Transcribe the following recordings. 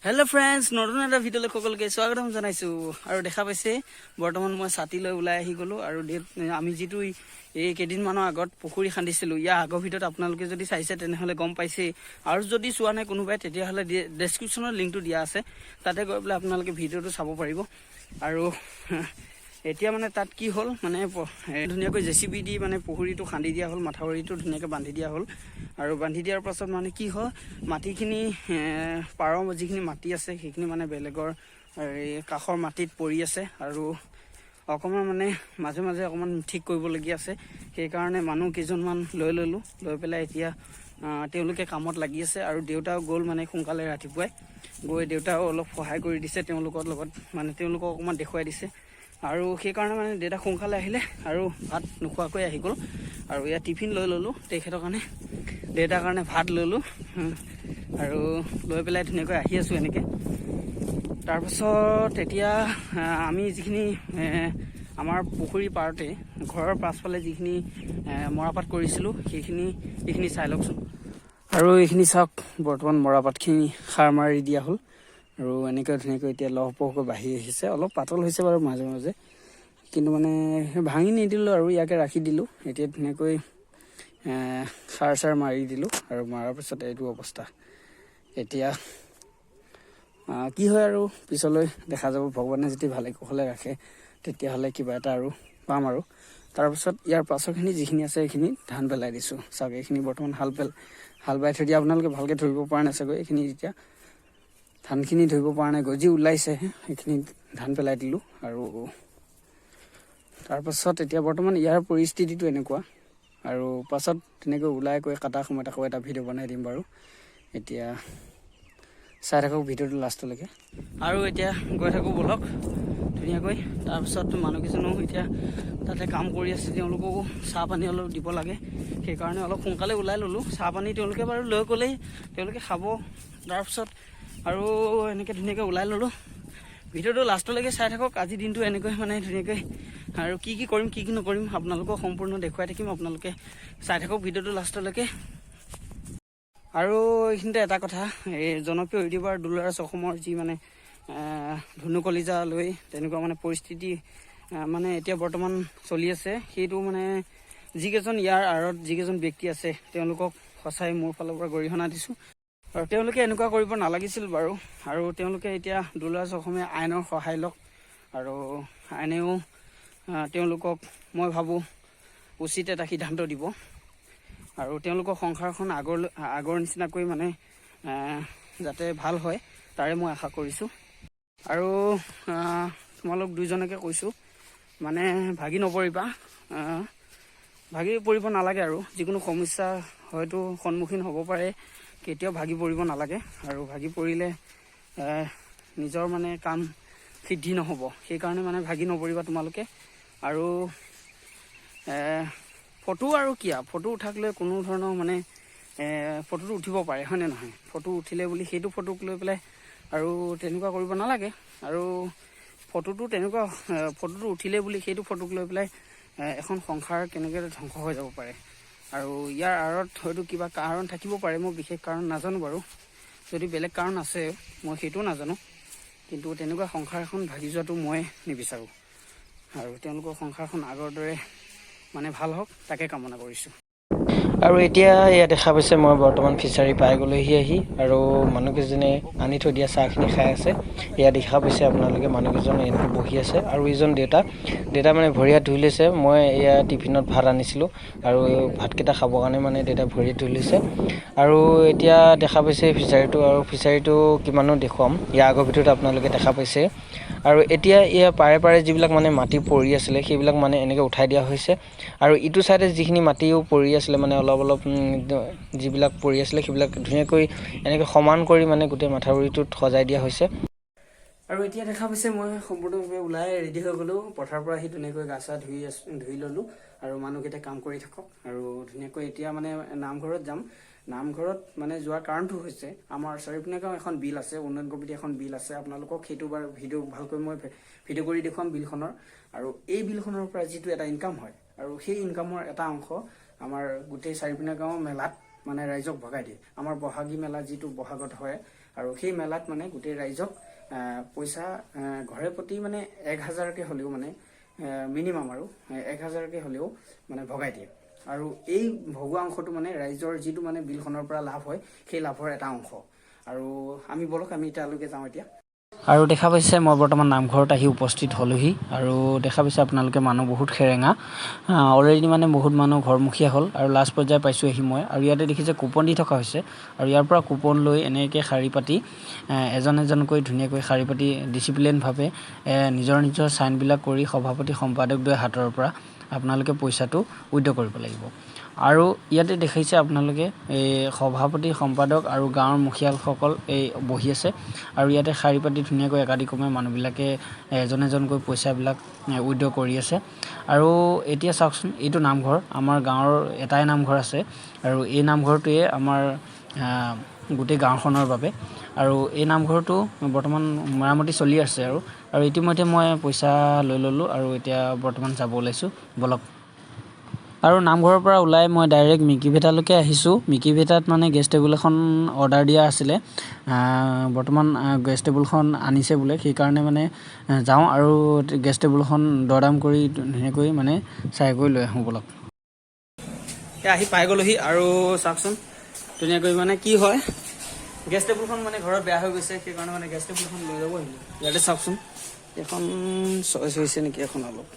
hello friends नতুन এটা ভিডিঅ'লৈ সকলোকে স্বাগতম জনাইছো আৰু দেখা পাইছে বৰ্তমান মই ছাতি লৈ ওলাই আহি গলো আৰু আমি যেটো এই কেদিনমানৰ আগত পুখুৰী খান্দিছিলো ইয়া আগৰ ভিডিঅ'ত আপোনালোকে যদি চাইছে তেনেহলে গম পাইছে আৰু যদি চোৱা নাই কোনোবাই তেতিয়া হলে ডেসক্ৰিপচনৰ লিংকটো দিয়া আছে তাতে গৈ পেলাই আপোনালোকে ভিডিঅ'টো চাব পাৰিব আৰু এতিয়া মানে তাত কি হল মানে ধুনিয়াকৈ জেচিবি দি মানে পুখুৰীটো খান্দি দিয়া হল মাথাউৰিটো ধুনিয়াকৈ বান্ধি দিয়া হল আৰু বান্ধি দিয়াৰ পাছত মানে কি হয় মাটিখিনি পাৰৰ যিখিনি মাটি আছে সেইখিনি মানে বেলেগৰ কাখৰ মাটিত পৰি আছে আৰু অকমান মানে মাজে মাজে অকমান ঠিক কৰিবলগীয়া আছে সেই কাৰণে মানুহ কেইজনমান লৈ পেলাই এতিয়া তেওঁলোকে কামত লাগি আছে আৰু দেউতাও গ'ল মানে সোনকালে ৰাতিপুৱাই গৈ দেউতাও অলপ সহায় কৰি দিছে তেওঁলোকৰ লগত মানে তেওঁলোকক অকমান দেখুৱাই দিছে আৰু সেই কাৰণে মানে দেউতা সোনকালে আহিলে আৰু ভাত নোখোৱাকৈ আহি গ'ল আৰু ইয়া টিফিন লৈ ললো তেখেতৰ কাৰণে দেউতাৰ কাৰণে ভাত ললো আৰু লৈ পেলাই ধুনীয়াকৈ আহি আছো এনেকে তাৰপিছত এতিয়া আমি যিখিনি আমাৰ পুখুৰী পাৰতে ঘৰৰ পাছফালে যিখিনি মৰাপাট কৰিছিলো সেইখিনি চাই লওকচোন আৰু এইখিনি চাওক বৰ্তমান মৰাপাটখিনি সাৰ মাৰি দিয়া হ'ল আৰু এনেকৈ ধুনীয়াকৈ এতিয়া লহপহকৈ বাঢ়ি আহিছে অলপ পাতল হৈছে বাৰু মাজে মাজে কিন্তু মানে ভাঙি নিদিলো আৰু ইয়াকে ৰাখি দিলো এতিয়া ধুনীয়াকৈ সাৰ মাৰি দিলো আৰু মাৰাৰ পিছত এইটো অৱস্থা এতিয়া কি হয় আৰু পিছলৈ দেখা যাব ভগৱানে যদি ভালে কুশলে ৰাখে তেতিয়াহ'লে কিবা এটা আৰু পাম আৰু তাৰপিছত ইয়াৰ পাছৰখিনি যিখিনি আছে সেইখিনি ধান পেলাই দিছো চাওক এইখিনি বৰ্তমান হাল বাই থৈ দিয়া আপোনালোকে ভালকে ধৰিব পৰা নাই চাগৈ এইখিনি এতিয়া ধানখিনি ধৰিব পৰা নাই গজি ওলাইছে সেইখিনি ধান পেলাই দিলো আৰু তাৰপাছত এতিয়া বৰ্তমান ইয়াৰ পৰিস্থিতিটো এনেকুৱা আৰু পাছত তেনেকৈ ওলাই গৈ কাটা সময়ত আকৌ এটা ভিডিঅ' বনাই দিম বাৰু এতিয়া চাই থাকক ভিডিঅ'টো লাষ্টলৈকে আৰু এতিয়া গৈ থাকোঁ বলক ধুনীয়াকৈ তাৰপিছত মানুহকেইজনো এতিয়া তাতে কাম কৰি আছে তেওঁলোককো চাহ পানী অলপ দিব লাগে সেইকাৰণে অলপ সোনকালে ওলাই ল'লোঁ চাহ পানী তেওঁলোকে বাৰু লৈ গ'লেই তেওঁলোকে খাব তাৰপিছত আৰু এনেকৈ ধুনীয়াকৈ ওলাই ল'লোঁ ভিডিঅ'টো লাষ্টলৈকে চাই থাকক আজি দিনটো এনেকৈ মানে ধুনীয়াকৈ আৰু কি কৰিম কি নকৰিম আপোনালোকক সম্পূৰ্ণ দেখুৱাই থাকিম আপোনালোকে চাই থাকক ভিডিঅ'টো লাষ্টলৈকে আৰু এইখিনিতে এটা কথা এই জনপ্ৰিয় ইউটিউবাৰ দুলাৰাজ অসমৰ যি মানে ধুনু কলিজা লৈ তেনেকুৱা মানে পৰিস্থিতি মানে এতিয়া বৰ্তমান চলি আছে সেইটো মানে যিকেইজন ইয়াৰ আঁৰত যিকেইজন ব্যক্তি আছে তেওঁলোকক সঁচাই মোৰ ফালৰ পৰা গৰিহণা দিছোঁ আৰু তেওঁলোকে এনেকুৱা কৰিব নালাগিছিল বাৰু আৰু তেওঁলোকে এতিয়া দুলাৰাজ অসমে আইনৰ সহায় লওক আৰু আইনেও তেওঁলোকক মই ভাবোঁ উচিত এটা সিদ্ধান্ত দিব আৰু তেওঁলোকৰ সংসাৰখন আগৰ নিচিনাকৈ মানে যাতে ভাল হয় তাৰে মই আশা কৰিছোঁ আৰু তোমালোক দুইজনকে কৈছোঁ মানে ভাগি পৰিব নালাগে আৰু যিকোনো সমস্যা হয়তো সন্মুখীন হ'ব পাৰে কেতিয়াও ভাগি পৰিব নালাগে আৰু ভাগি পৰিলে নিজৰ মানে কাম সিদ্ধি নহ'ব সেইকাৰণে মানে ভাগি নপৰিবা তোমালোকে আৰু ফটো আৰু কিয়া ফটো উঠাক লৈ কোনো ধৰণৰ মানে ফটোটো উঠিব পাৰে হয়নে নহয় ফটো উঠিলে বুলি সেইটো ফটোক লৈ পেলাই আৰু তেনেকুৱা কৰিব নালাগে আৰু ফটোটো উঠিলে বুলি সেইটো ফটোক লৈ পেলাই এখন সংসাৰ কেনেকৈ ধ্বংস হৈ যাব পাৰে আৰু ইয়াৰ আঁৰত হয়তো কিবা কাৰণ থাকিব পাৰে মই বিশেষ কাৰণ নাজানো বাৰু যদি বেলেগ কাৰণ আছে মই সেইটোও নাজানো কিন্তু তেনেকুৱা সংসাৰ এখন ভাগি যোৱাটো মই নিবিচাৰোঁ আৰু তেওঁলোকৰ সংসাৰখন আগৰ দৰে মানে ভাল হওক তাকে কামনা কৰিছোঁ আৰু এতিয়া ইয়াত দেখা পাইছে মই বৰ্তমান ফিচাৰী পাই গ'লোহি আহি আৰু মানুহকেইজনে আনি থৈ দিয়া চাহখিনি খাই আছে ইয়াত দেখা পাইছে আপোনালোকে মানুহকেইজন এনেকৈ বহি আছে আৰু এইজন দেউতা মানে ভৰি হাত ধুই লৈছে মই এয়া টিফিনত ভাত আনিছিলোঁ আৰু ভাতকেইটা খাবৰ কাৰণে মানে দেউতা ভৰি ধুই লৈছে আৰু এতিয়া দেখা পাইছে ফিচাৰীটো আৰু ফিচাৰীটো কিমানো দেখুৱাম ইয়াৰ আগৰ ভিডিঅ'ত আপোনালোকে দেখা পাইছে আৰু এতিয়া ইয়াৰ পাৰে যিবিলাক মানে মাটি পৰি আছিলে সেইবিলাক মানে এনেকৈ উঠাই দিয়া হৈছে আৰু ইটো চাইডে যিখিনি মাটিও পৰি আছিলে মানে অলপ যিবিলাক পৰি আছিলে সেইবিলাক ধুনীয়াকৈ এনেকৈ সমান কৰি মানে গোটেই মাথাউৰিটোত সজাই দিয়া হৈছে আৰু এতিয়া দেখা পাইছে মই সম্পূৰ্ণভাৱে ওলাই ৰেডি হৈ গ'লো পথাৰৰ পৰা আহি ধুনীয়াকৈ গা চা ধুই ল'লোঁ আৰু মানুহকেইটা কাম কৰি থাকক আৰু ধুনীয়াকৈ এতিয়া মানে নামঘৰত যাম নামঘৰত মানে যোৱাৰ কাৰণটো হৈছে আমাৰ চাৰিপিনে গাঁও এখন বিল আছে উন্নয়ন কমিটি এখন বিল আছে আপোনালোকক সেইটো বাৰু ভিডিঅ' ভালকৈ মই ভিডিঅ' কৰি দেখুৱাম বিলখনৰ আৰু এই বিলখনৰ পৰা যিটো এটা ইনকাম হয় আৰু সেই ইনকামৰ এটা অংশ আমাৰ গোটেই চাৰিপিনে গাঁও মেলাত মানে ৰাইজক ভগাই দিয়ে আমাৰ বহাগী মেলা যিটো বহাগত হয় আৰু সেই মেলাত মানে গোটেই ৰাইজক পইচা ঘৰে প্ৰতি মানে 1000কে হ'লেও মানে মিনিমাম আৰু 1000কে হ'লেও মানে ভগাই দিয়ে আৰু এই ভগোৱা অংশটো মানে ৰাইজৰ যিটো মানে বিলখনৰ পৰা লাভ হয় সেই লাভৰ এটা অংশ আৰু আমি বলক আমি তালৈকে যাওঁ এতিয়া আৰু দেখা পাইছে মই বৰ্তমান নামঘৰত আহি উপস্থিত হলোহি আৰু দেখা পাইছে আপোনালোকে মানুহ বহুত খেৰেঙা অলৰেডি মানে বহুত মানুহ ঘৰমুখীয়া হ'ল আৰু লাষ্ট পৰ্যায়ে পাইছোঁ আহি মই আৰু ইয়াতে দেখিছে কুপন দি থকা হৈছে আৰু ইয়াৰ পৰা কুপন লৈ এনেকৈ শাৰী পাতি এজন এজনকৈ ধুনীয়াকৈ শাৰী পাতি ডিচিপ্লিনভাৱে নিজৰ নিজৰ চাইনবিলাক কৰি সভাপতি সম্পাদকদ্বয় হাতৰ পৰা আপোনালোকে পইচাটো উইথড্ৰ কৰিব লাগিব আৰু ইয়াতে দেখাইছে আপোনালোকে এই সভাপতি সম্পাদক আৰু গাঁৱৰ মুখিয়ালসকল এই বহি আছে আৰু ইয়াতে শাৰী পাতি ধুনীয়াকৈ একাধিক্ৰমে মানুহবিলাকে এজন এজনকৈ পইচাবিলাক উইথড্ৰ কৰি আছে আৰু এতিয়া চাওকচোন এইটো নামঘৰ আমাৰ গাঁৱৰ এটাই নামঘৰ আছে আৰু এই নামঘৰটোৱে আমাৰ গোটেই গাঁওখনৰ বাবে আৰু এই নামঘৰটো বৰ্তমান মেৰামতি চলি আছে আৰু ইতিমধ্যে মই পইচা লৈ ল'লোঁ আৰু এতিয়া বৰ্তমান যাব ওলাইছোঁ বলক আৰু নামঘৰৰ পৰা ওলাই মই ডাইৰেক্ট মিকিভেটালৈকে আহিছোঁ মিকিভেটাত মানে গেছ টেবুল এখন অৰ্ডাৰ দিয়া আছিলে বৰ্তমান গেছ টেবুলখন আনিছে বোলে সেইকাৰণে মানে যাওঁ আৰু গেছ টেবুলখন দৰদাম কৰি ধুনীয়াকৈ মানে চাই কৰি লৈ আহোঁ বলক আহি পাই গ'লোহি আৰু চাওকচোন ধুনীয়াকৈ মানে কি হয় গেছ টেবুলখন মানে ঘৰত বেয়া হৈ গৈছে সেইকাৰণে মানে গেছ টেবুলখন লৈ যাব আহিলোঁ ইয়াতে চাওকচোন এখন চইচ হৈছে নেকি এখন অলপ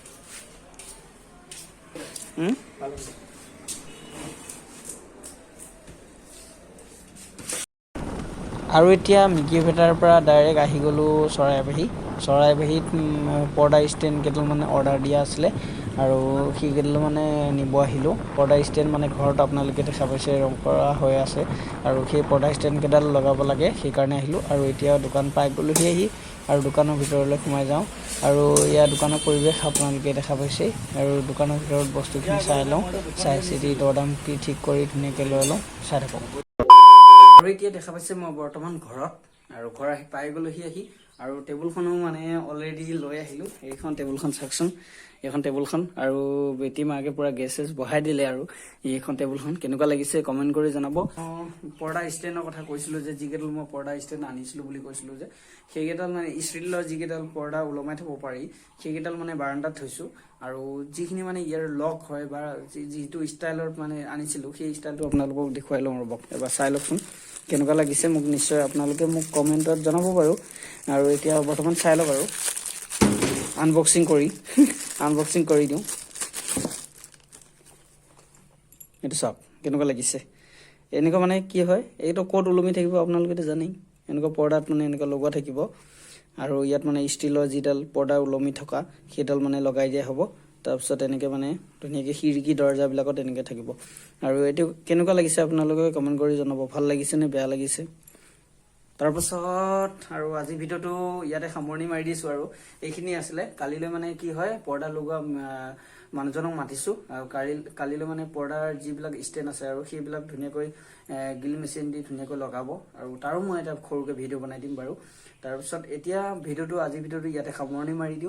আৰু এতিয়া মিকিভেটাৰ পৰা ডাইৰেক্ট আহি গ'লোঁ চৰাইবাহীত পৰ্দা ষ্টেণ্ড কেইডালমান অৰ্ডাৰ দিয়া আছিলে আৰু সেই কেইডাল মানে নিব আহিলোঁ পৰ্দা ষ্টেণ্ড মানে ঘৰত আপোনালোকে দেখা পাইছে ৰং কৰা হৈ আছে আৰু সেই পৰ্দা ষ্টেণ্ড কেইডাল লগাব লাগে সেইকাৰণে আহিলোঁ আৰু এতিয়া দোকান পাই গ'লোহি আহি আৰু দোকানৰ ভিতৰলৈ সোমাই যাওঁ আৰু ইয়াৰ দোকানৰ পৰিৱেশ আপোনালোকে দেখা পাইছে আৰু দোকানৰ ভিতৰত বস্তুখিনি চাই লওঁ চাই চিতি দৰদাম কি ঠিক কৰি ধুনীয়াকৈ লৈ লওঁ চাই থাকক আৰু এতিয়া দেখা পাইছে মই বৰ্তমান ঘৰত আৰু ঘৰ আহি পাই গ'লোহি আহি আৰু টেবুলখনো মানে অলৰেডি লৈ আহিলোঁ এইখন টেবুলখন চাওকচোন এইখন টেবুলখন আৰু বেটি মাকে পূৰা গেছ চেছ বহাই দিলে আৰু এইখন টেবুলখন কেনেকুৱা লাগিছে কমেণ্ট কৰি জনাব পৰ্দা ষ্টেণ্ডৰ কথা কৈছিলোঁ যে যিকেইডাল মই পৰ্দা ষ্টেণ্ড আনিছিলোঁ বুলি কৈছিলোঁ যে সেইকেইডাল মানে ষ্টিলৰ যিকেইডাল পৰ্দা ওলমাই থ'ব পাৰি সেইকেইডাল মানে বাৰাণ্ডাত থৈছোঁ আৰু যিখিনি মানে ইয়াৰ লক হয় বা যিটো ষ্টাইলত মানে আনিছিলোঁ সেই ষ্টাইলটো আপোনালোকক দেখুৱাই লওঁ ৰ'ব এবাৰ চাই লওকচোন কেনেকুৱা লাগিছে মোক নিশ্চয় আপোনালোকে মোক কমেণ্টত জনাব বাৰু আৰু এতিয়া বৰ্তমান চাই লওক আৰু আনবক্সিং কৰি দিওঁ এইটো চাওক কেনেকুৱা লাগিছে এনেকুৱা মানে কি হয় এইটো ক'ত ওলমি থাকিব আপোনালোকেতো জানেই এনেকুৱা পৰ্দাত মানে এনেকুৱা লগোৱা থাকিব আৰু ইয়াত মানে ষ্টিলৰ যিডাল পৰ্দা ওলমি থকা সেইডাল মানে লগাই দিয়া হ'ব তাৰপিছত এনেকৈ মানে ধুনীয়াকৈ খিৰিকী দৰ্জাবিলাকত এনেকৈ থাকিব আৰু এইটো কেনেকুৱা লাগিছে আপোনালোকে কমেণ্ট কৰি জনাব ভাল লাগিছে নে বেয়া লাগিছে তাৰপাছত আৰু আজি ভিডিঅ'টো ইয়াতে সামৰণি মাৰি দিছোঁ আৰু এইখিনি আছিলে কালিলৈ মানে কি হয় পৰ্দা লগোৱা মানুহজনক মাতিছোঁ আৰু কালিলৈ মানে পৰ্দাৰ যিবিলাক ষ্টেণ্ড আছে আৰু সেইবিলাক ধুনীয়াকৈ গ্ৰিল মেচিন দি ধুনীয়াকৈ লগাব আৰু তাৰো মই এটা সৰুকৈ ভিডিঅ' বনাই দিম বাৰু তাৰপিছত এতিয়া আজিৰ ভিডিঅ'টো ইয়াতে সামৰণি মাৰি দিওঁ